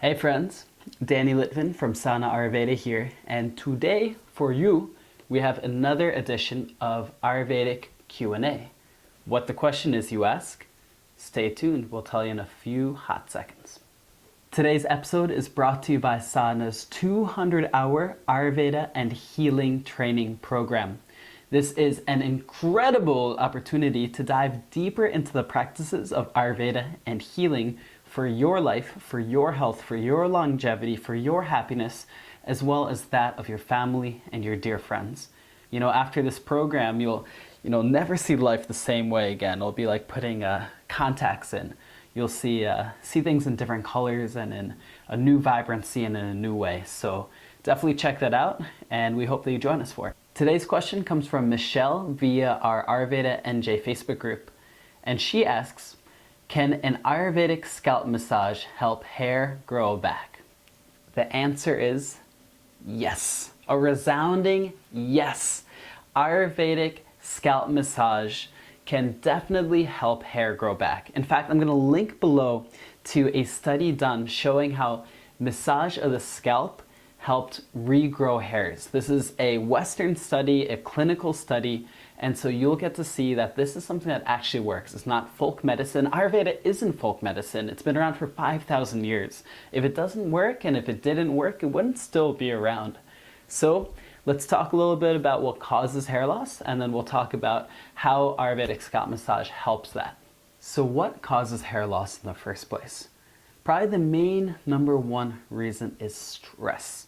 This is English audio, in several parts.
Hey friends, Danny Litvin from Sana Ayurveda here, and today for you we have another edition of Ayurvedic Q&A. What the question is, you ask? Stay tuned, we'll tell you in a few hot seconds. Today's episode is brought to you by Sana's 200-hour Ayurveda and Healing Training Program. This is an incredible opportunity to dive deeper into the practices of Ayurveda and healing for your life, for your health, for your longevity, for your happiness, as well as that of your family and your dear friends. You know, after this program, you'll never see life the same way again. It'll be like putting contacts in. You'll see things in different colors and in a new vibrancy and in a new way. So definitely check that out, and we hope that you join us for it. Today's question comes from Michelle via our Ayurveda NJ Facebook group, and she asks, can an Ayurvedic scalp massage help hair grow back? The answer is yes. A resounding yes. Ayurvedic scalp massage can definitely help hair grow back. In fact, I'm going to link below to a study done showing how massage of the scalp helped regrow hairs. This is a Western study, a clinical study, and so you'll get to see that this is something that actually works. It's not folk medicine. Ayurveda isn't folk medicine. It's been around for 5,000 years. If it doesn't work, and if it didn't work, it wouldn't still be around. So let's talk a little bit about what causes hair loss, and then we'll talk about how Ayurvedic scalp massage helps that. So what causes hair loss in the first place? Probably the main number one reason is stress.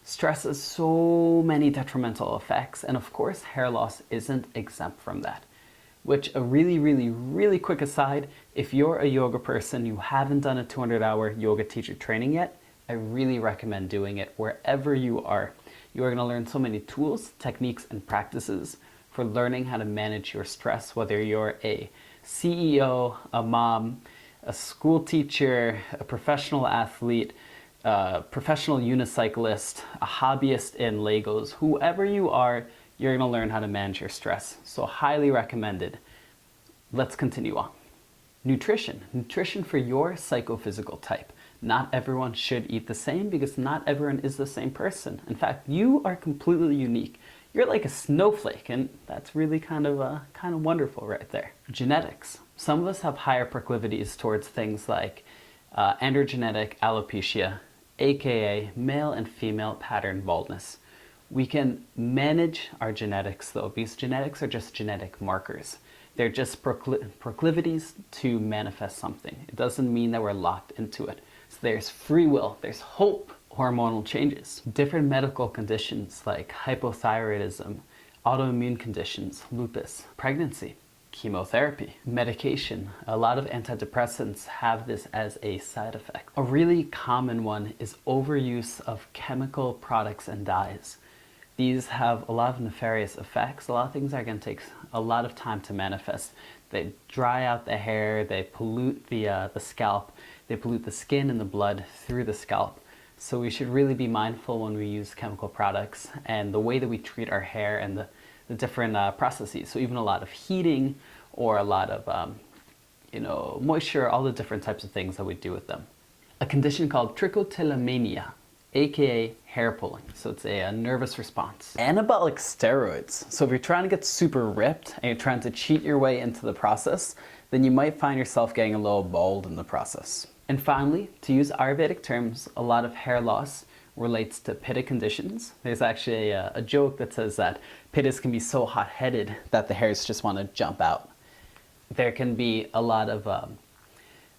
Stress has so many detrimental effects, and of course hair loss isn't exempt from that. Which, a really quick aside, if you're a yoga person, you haven't done a 200-hour yoga teacher training yet, I really recommend doing it wherever you are. You are going to learn so many tools, techniques, and practices for learning how to manage your stress, whether you're a CEO, a mom, a school teacher, a professional athlete, a professional unicyclist, a hobbyist in Legos, whoever you are, you're going to learn how to manage your stress. So highly recommended. Let's continue on. Nutrition. Nutrition for your psychophysical type. Not everyone should eat the same because not everyone is the same person. In fact, you are completely unique. You're like a snowflake, and that's really kind of wonderful right there. Genetics. Some of us have higher proclivities towards things like androgenetic alopecia, aka male and female pattern baldness. We can manage our genetics though, because genetics are just genetic markers. They're just proclivities to manifest something. It doesn't mean that we're locked into it. So there's free will, there's hope, hormonal changes. Different medical conditions like hypothyroidism, autoimmune conditions, lupus, pregnancy, chemotherapy, medication. A lot of antidepressants have this as a side effect. A really common one is overuse of chemical products and dyes. These have a lot of nefarious effects. A lot of things are going to take a lot of time to manifest. They dry out the hair, they pollute the scalp, they pollute the skin and the blood through the scalp. So we should really be mindful when we use chemical products and the way that we treat our hair and the different processes. So even a lot of heating or a lot of moisture, all the different types of things that we do with them. A condition called trichotillomania, aka hair pulling. So it's a nervous response. Anabolic steroids. So if you're trying to get super ripped and you're trying to cheat your way into the process, then you might find yourself getting a little bald in the process. And finally, to use Ayurvedic terms, a lot of hair loss relates to pitta conditions. There's actually a joke that says that pittas can be so hot-headed that the hairs just want to jump out. There can be a lot of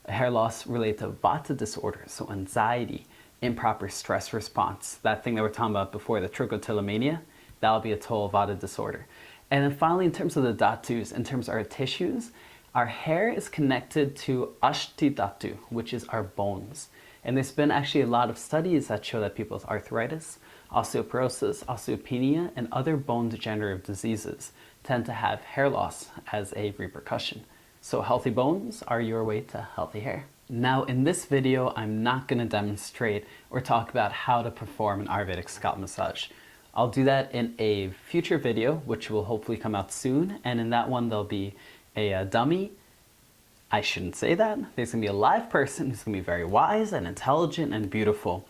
hair loss related to vata disorders, so anxiety, improper stress response. That thing that we're talking about before, the trichotillomania, that'll be a total vata disorder. And then finally, in terms of the dhatus, in terms of our tissues, our hair is connected to ashti dhatu, which is our bones. And there's been actually a lot of studies that show that people's arthritis, osteoporosis, osteopenia, and other bone degenerative diseases tend to have hair loss as a repercussion. So healthy bones are your way to healthy hair. Now in this video, I'm not going to demonstrate or talk about how to perform an Ayurvedic scalp massage. I'll do that in a future video, which will hopefully come out soon. And in that one, there'll be a dummy, I shouldn't say that. There's gonna be a live person who's gonna be very wise and intelligent and beautiful.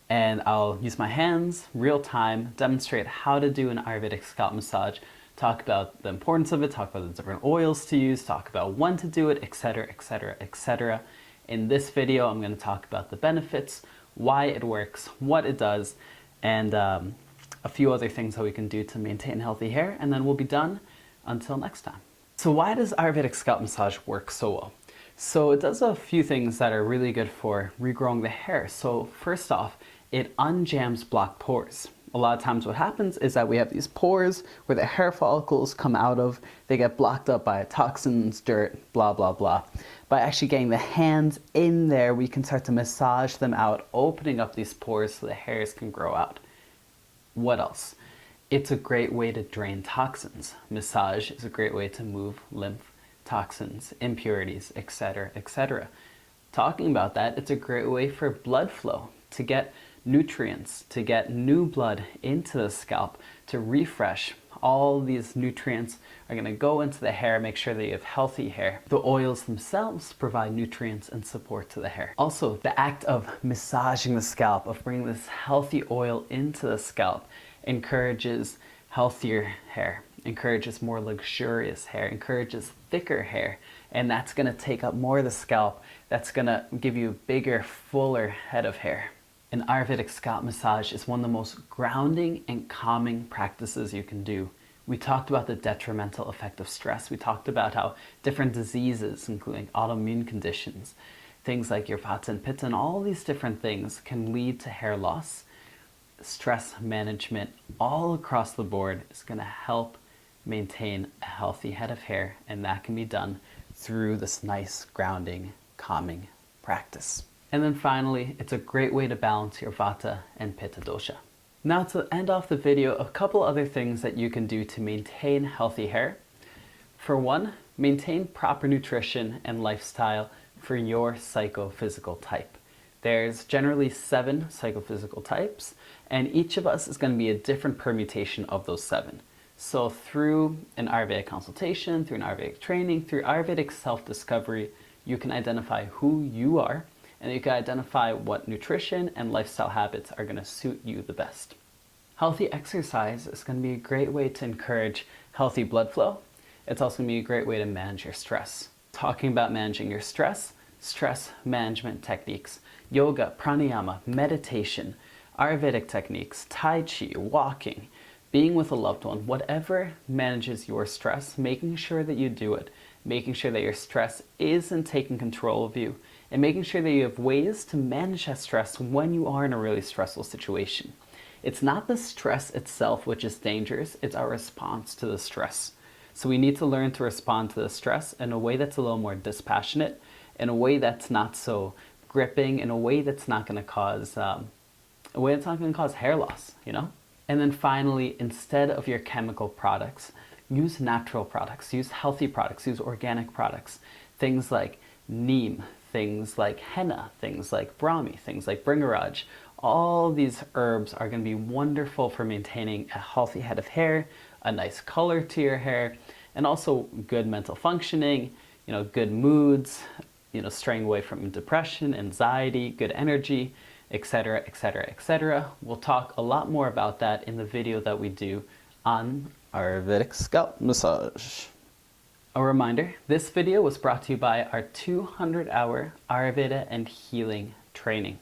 And I'll use my hands, real time, demonstrate how to do an Ayurvedic scalp massage, talk about the importance of it, talk about the different oils to use, talk about when to do it, etc., etc., etc. In this video, I'm gonna talk about the benefits, why it works, what it does, and a few other things that we can do to maintain healthy hair, and then we'll be done until next time. So why does Ayurvedic scalp massage work so well? So it does a few things that are really good for regrowing the hair. So first off, it unjams blocked pores. A lot of times what happens is that we have these pores where the hair follicles come out of, they get blocked up by toxins, dirt, blah, blah, blah. By actually getting the hands in there, we can start to massage them out, opening up these pores so the hairs can grow out. What else? It's a great way to drain toxins. Massage is a great way to move lymph, toxins, impurities, etc., etc. Talking about that, it's a great way for blood flow, to get nutrients, to get new blood into the scalp, to refresh. All these nutrients are going to go into the hair, make sure that you have healthy hair. The oils themselves provide nutrients and support to the hair. Also, the act of massaging the scalp, of bringing this healthy oil into the scalp, encourages healthier hair, encourages more luxurious hair, encourages thicker hair, and that's going to take up more of the scalp. That's going to give you a bigger, fuller head of hair. An Ayurvedic scalp massage is one of the most grounding and calming practices you can do. We talked about the detrimental effect of stress. We talked about how different diseases, including autoimmune conditions, things like your Vata and Pitta, and all these different things can lead to hair loss. Stress management all across the board is going to help maintain a healthy head of hair, and that can be done through this nice grounding, calming practice. And then finally, it's a great way to balance your Vata and Pitta dosha. Now to end off the video, a couple other things that you can do to maintain healthy hair. For one, maintain proper nutrition and lifestyle for your psychophysical type. There's generally 7 psychophysical types, and each of us is going to be a different permutation of those 7. So through an Ayurvedic consultation, through an Ayurvedic training, through Ayurvedic self-discovery, you can identify who you are, and you can identify what nutrition and lifestyle habits are going to suit you the best. Healthy exercise is going to be a great way to encourage healthy blood flow. It's also going to be a great way to manage your stress. Talking about managing your stress management techniques, yoga, pranayama, meditation, Ayurvedic techniques, Tai Chi, walking, being with a loved one, whatever manages your stress, making sure that you do it, making sure that your stress isn't taking control of you, and making sure that you have ways to manage that stress when you are in a really stressful situation. It's not the stress itself which is dangerous, it's our response to the stress. So we need to learn to respond to the stress in a way that's a little more dispassionate, in a way that's not so gripping, in a way that's not going to cause hair loss, you know? And then finally, instead of your chemical products, use natural products, use healthy products, use organic products. Things like neem, things like henna, things like brahmi, things like bringaraj. All these herbs are going to be wonderful for maintaining a healthy head of hair, a nice color to your hair, and also good mental functioning, good moods, straying away from depression, anxiety, good energy, etc., etc., etc. We'll talk a lot more about that in the video that we do on Ayurvedic scalp massage. A reminder, this video was brought to you by our 200-hour Ayurveda and healing training.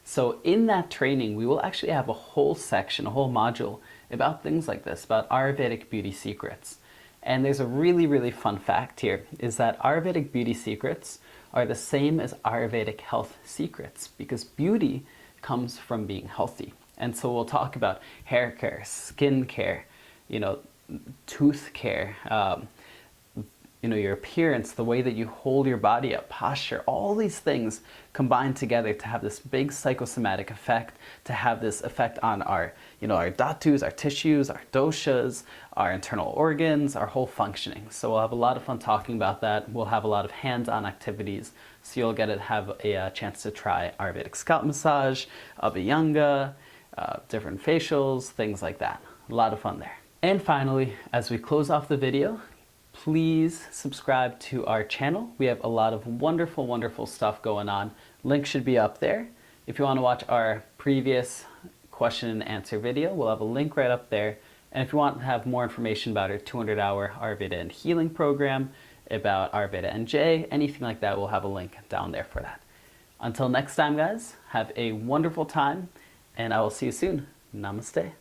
So in that training, we will actually have a whole section, a whole module about things like this, about Ayurvedic beauty secrets. And there's a really, really fun fact here, is that Ayurvedic beauty secrets are the same as Ayurvedic health secrets, because beauty comes from being healthy. And so we'll talk about hair care, skin care, tooth care, your appearance, the way that you hold your body up, posture, all these things combine together to have this big psychosomatic effect, to have this effect on our dhatus, our tissues, our doshas, our internal organs, our whole functioning. So we'll have a lot of fun talking about that. We'll have a lot of hands-on activities, so you'll have a chance to try Ayurvedic scalp massage, abhyanga, different facials, things like that. A lot of fun there. And finally, as we close off the video, please subscribe to our channel. We have a lot of wonderful, wonderful stuff going on. Link should be up there. If you want to watch our previous question and answer video, we'll have a link right up there. And if you want to have more information about our 200-hour Ayurveda and healing program, about Ayurveda NJ, anything like that, we'll have a link down there for that. Until next time, guys, have a wonderful time, and I will see you soon. Namaste.